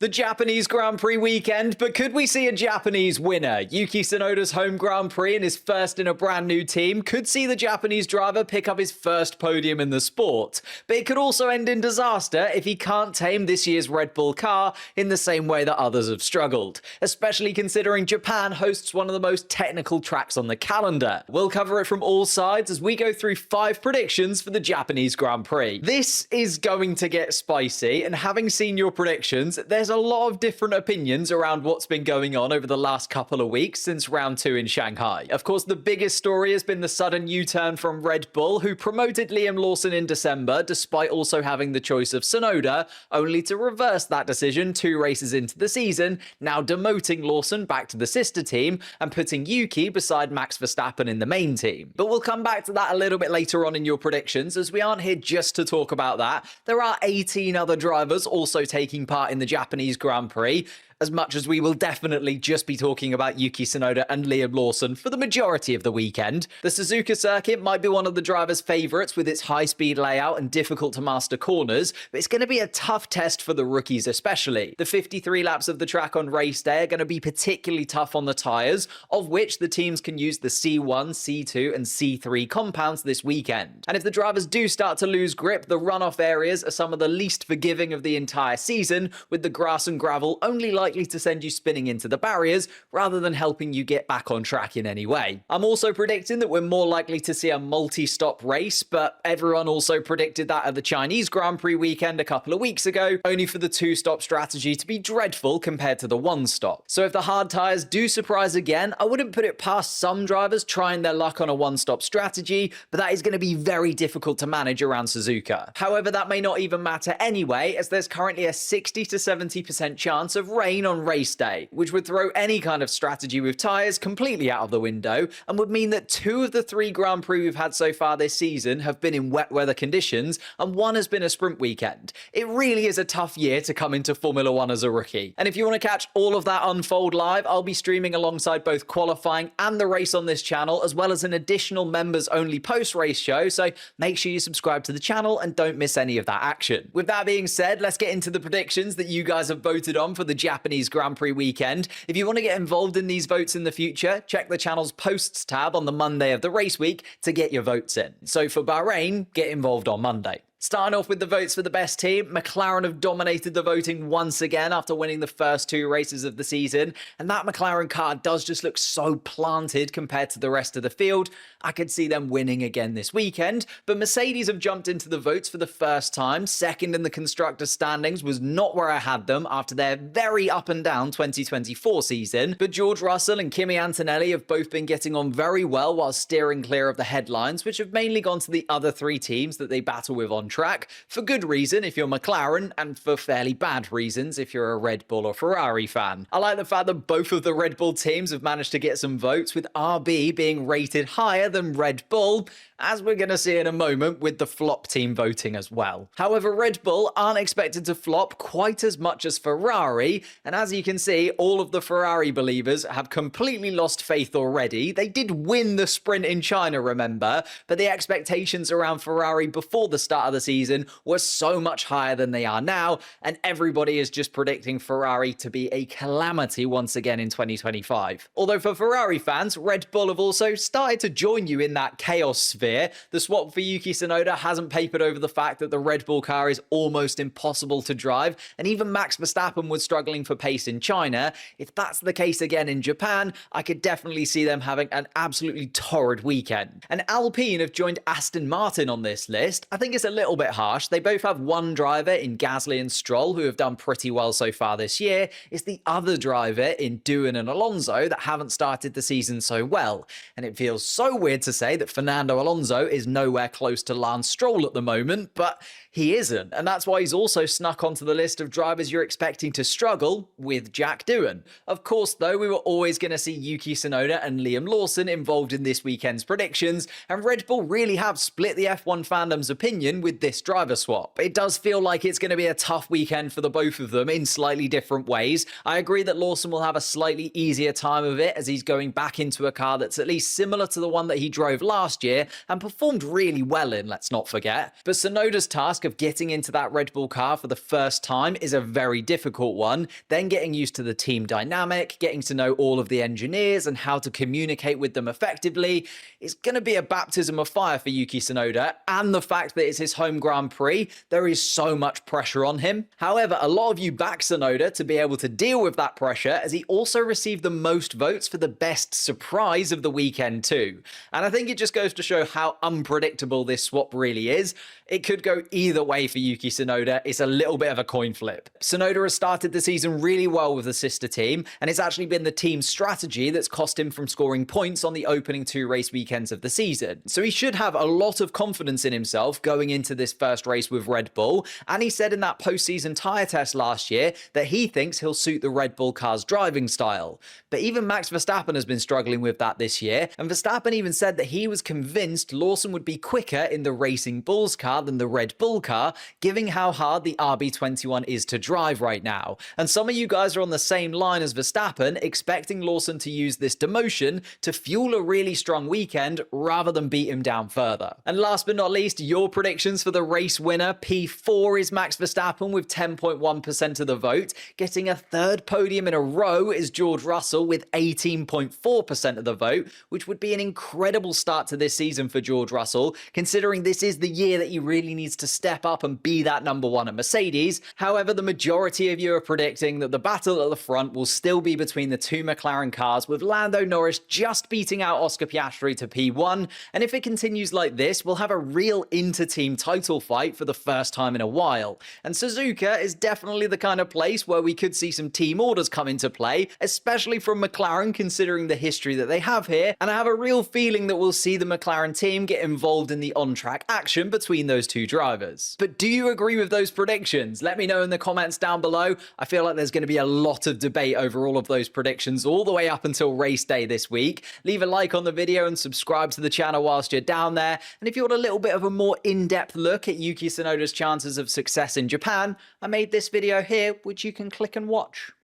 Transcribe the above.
The Japanese Grand Prix weekend, but could we see a Japanese winner? Yuki Tsunoda's home Grand Prix and his first in a brand new team could see the Japanese driver pick up his first podium in the sport. But it could also end in disaster if he can't tame this year's Red Bull car in the same way that others have struggled, especially considering Japan hosts one of the most technical tracks on the calendar. We'll cover it from all sides as we go through 5 predictions for the Japanese Grand Prix. This is going to get spicy, and having seen your predictions, there's a lot of different opinions around what's been going on over the last couple of weeks since round 2 in Shanghai. Of course, the biggest story has been the sudden U-turn from Red Bull, who promoted Liam Lawson in December, despite also having the choice of Tsunoda, only to reverse that decision 2 races into the season, now demoting Lawson back to the sister team and putting Yuki beside Max Verstappen in the main team. But we'll come back to that a little bit later on in your predictions, as we aren't here just to talk about that. There are 18 other drivers also taking part in the Japanese Grand Prix, as much as we will definitely just be talking about Yuki Tsunoda and Liam Lawson for the majority of the weekend. The Suzuka circuit might be one of the drivers' favourites with its high-speed layout and difficult-to-master corners, but it's going to be a tough test for the rookies especially. The 53 laps of the track on race day are going to be particularly tough on the tyres, of which the teams can use the C1, C2 and C3 compounds this weekend. And if the drivers do start to lose grip, the runoff areas are some of the least forgiving of the entire season, with the grass and gravel only likely to send you spinning into the barriers rather than helping you get back on track in any way. I'm also predicting that we're more likely to see a multi-stop race, but everyone also predicted that at the Chinese Grand Prix weekend a couple of weeks ago, only for the 2-stop strategy to be dreadful compared to the 1-stop. So if the hard tyres do surprise again, I wouldn't put it past some drivers trying their luck on a 1-stop strategy, but that is going to be very difficult to manage around Suzuka. However, that may not even matter anyway, as there's currently a 60 to 70% chance of rain on race day, which would throw any kind of strategy with tyres completely out of the window and would mean that 2 of the 3 Grand Prix we've had so far this season have been in wet weather conditions and 1 has been a sprint weekend. It really is a tough year to come into Formula 1 as a rookie. And if you want to catch all of that unfold live, I'll be streaming alongside both qualifying and the race on this channel, as well as an additional members only post-race show, so make sure you subscribe to the channel and don't miss any of that action. With that being said, let's get into the predictions that you guys have voted on for the Japanese Grand Prix weekend. If you want to get involved in these votes in the future, check the channel's posts tab on the Monday of the race week to get your votes in. So for Bahrain, get involved on Monday. Starting off with the votes for the best team, McLaren have dominated the voting once again after winning the first 2 races of the season, and that McLaren car does just look so planted compared to the rest of the field. I could see them winning again this weekend, but Mercedes have jumped into the votes for the first time. Second in the constructors' standings was not where I had them after their very up and down 2024 season, but George Russell and Kimi Antonelli have both been getting on very well while steering clear of the headlines, which have mainly gone to the other 3 teams that they battle with on track, for good reason if you're McLaren, and for fairly bad reasons if you're a Red Bull or Ferrari fan. I like the fact that both of the Red Bull teams have managed to get some votes, with RB being rated higher than Red Bull, as we're going to see in a moment with the flop team voting as well. However, Red Bull aren't expected to flop quite as much as Ferrari, and as you can see, all of the Ferrari believers have completely lost faith already. They did win the sprint in China, remember, but the expectations around Ferrari before the start of the season were so much higher than they are now, and everybody is just predicting Ferrari to be a calamity once again in 2025. Although for Ferrari fans, Red Bull have also started to join you in that chaos sphere. The swap for Yuki Tsunoda hasn't papered over the fact that the Red Bull car is almost impossible to drive, and even Max Verstappen was struggling for pace in China. If that's the case again in Japan, I could definitely see them having an absolutely torrid weekend. And Alpine have joined Aston Martin on this list. I think it's a little bit harsh. They both have one driver in Gasly and Stroll who have done pretty well so far this year. It's the other driver in Doohan and Alonso that haven't started the season so well. And it feels so weird to say that Fernando Alonso is nowhere close to Lance Stroll at the moment, but he isn't. And that's why he's also snuck onto the list of drivers you're expecting to struggle with Jack Doohan. Of course, though, we were always going to see Yuki Tsunoda and Liam Lawson involved in this weekend's predictions, and Red Bull really have split the F1 fandom's opinion with this driver swap. It does feel like it's going to be a tough weekend for the both of them in slightly different ways. I agree that Lawson will have a slightly easier time of it as he's going back into a car that's at least similar to the one that he drove last year and performed really well in, let's not forget. But Tsunoda's task task of getting into that Red Bull car for the first time is a very difficult one. Then getting used to the team dynamic, getting to know all of the engineers and how to communicate with them effectively is going to be a baptism of fire for Yuki Tsunoda. And the fact that it's his home Grand Prix, there is so much pressure on him. However, a lot of you back Tsunoda to be able to deal with that pressure, as he also received the most votes for the best surprise of the weekend too. And I think it just goes to show how unpredictable this swap really is. It could go either way for Yuki Tsunoda. It's a little bit of a coin flip. Tsunoda has started the season really well with the sister team, and it's actually been the team's strategy that's cost him from scoring points on the opening 2 race weekends of the season. So he should have a lot of confidence in himself going into this first race with Red Bull, and he said in that postseason tyre test last year that he thinks he'll suit the Red Bull car's driving style. But even Max Verstappen has been struggling with that this year, and Verstappen even said that he was convinced Lawson would be quicker in the Racing Bulls car than the Red Bull car, given how hard the RB21 is to drive right now. And some of you guys are on the same line as Verstappen, expecting Lawson to use this demotion to fuel a really strong weekend rather than beat him down further. And last but not least, your predictions for the race winner. P4 is Max Verstappen with 10.1% of the vote. Getting a third podium in a row is George Russell with 18.4% of the vote, which would be an incredible start to this season for George Russell, considering this is the year that he really needs to step up and be that number one at Mercedes. However, the majority of you are predicting that the battle at the front will still be between the 2 McLaren cars, with Lando Norris just beating out Oscar Piastri to P1, and if it continues like this, we'll have a real inter-team title fight for the first time in a while. And Suzuka is definitely the kind of place where we could see some team orders come into play, especially from McLaren considering the history that they have here, and I have a real feeling that we'll see the McLaren team get involved in the on-track action between those 2 drivers. But do you agree with those predictions? Let me know in the comments down below. I feel like there's going to be a lot of debate over all of those predictions all the way up until race day this week. Leave a like on the video and subscribe to the channel whilst you're down there. And if you want a little bit of a more in-depth look at Yuki Tsunoda's chances of success in Japan, I made this video here, which you can click and watch.